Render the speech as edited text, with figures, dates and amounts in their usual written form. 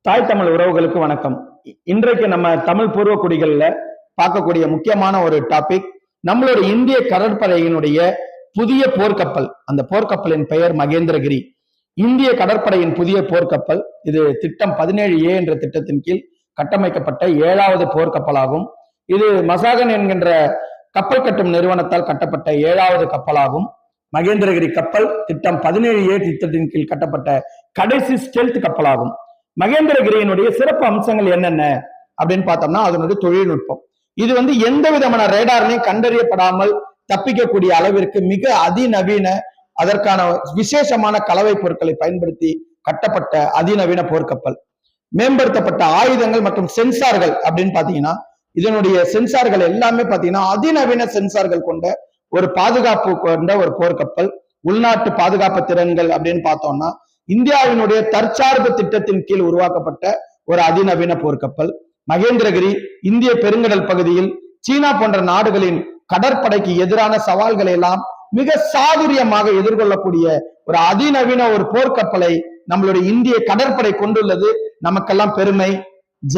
தாய் தமிழ் உறவுகளுக்கு வணக்கம். இன்றைக்கு நம்ம தமிழ் பூர்வ குடிகள்ல பார்க்கக்கூடிய முக்கியமான ஒரு டாபிக், நம்மளோட இந்திய கடற்படையினுடைய புதிய போர்க்கப்பல். அந்த போர்க்கப்பலின் பெயர் மகேந்திரகிரி. இந்திய கடற்படையின் புதிய போர்க்கப்பல். இது திட்டம் 17A என்ற திட்டத்தின் கீழ் கட்டமைக்கப்பட்ட 7வது போர்க்கப்பலாகும். இது மசாகன் என்கின்ற கப்பல் கட்டும் நிறுவனத்தால் கட்டப்பட்ட 7வது கப்பலாகும். மகேந்திரகிரி கப்பல் திட்டம் 17A திட்டத்தின் கீழ் கட்டப்பட்ட கடைசி ஸ்டெல்த் கப்பலாகும். மகேந்திரகிரியினுடைய சிறப்பு அம்சங்கள் என்னென்ன அப்படின்னு பார்த்தோம்னா, அதனுடைய தொழில்நுட்பம். இது எந்த விதமான ரேடார்லையும் கண்டறியப்படாமல் தப்பிக்கக்கூடிய அளவிற்கு மிக அதிநவீன, அதற்கான விசேஷமான கலவை பொருட்களை பயன்படுத்தி கட்டப்பட்ட அதிநவீன போர்க்கப்பல். மேம்படுத்தப்பட்ட ஆயுதங்கள் மற்றும் சென்சார்கள் அப்படின்னு பாத்தீங்கன்னா, இதனுடைய சென்சார்கள் எல்லாமே பாத்தீங்கன்னா அதிநவீன சென்சார்கள் கொண்ட ஒரு பாதுகாப்பு கொண்ட ஒரு போர்க்கப்பல். உள்நாட்டு பாதுகாப்பு திறன்கள் அப்படின்னு பார்த்தோம்னா, இந்தியாவினுடைய தற்சார்பு திட்டத்தின் கீழ் உருவாக்கப்பட்ட ஒரு அதிநவீன போர்க்கப்பல். மகேந்திரகிரி இந்திய பெருங்கடல் பகுதியில் சீனா போன்ற நாடுகளின் கடற்படைக்கு எதிரான சவால்களை எல்லாம் மிக சாதுரியமாக எதிர்கொள்ளக்கூடிய ஒரு அதிநவீன ஒரு போர்க்கப்பலை நம்மளுடைய இந்திய கடற்படை கொண்டுள்ளது நமக்கெல்லாம் பெருமை.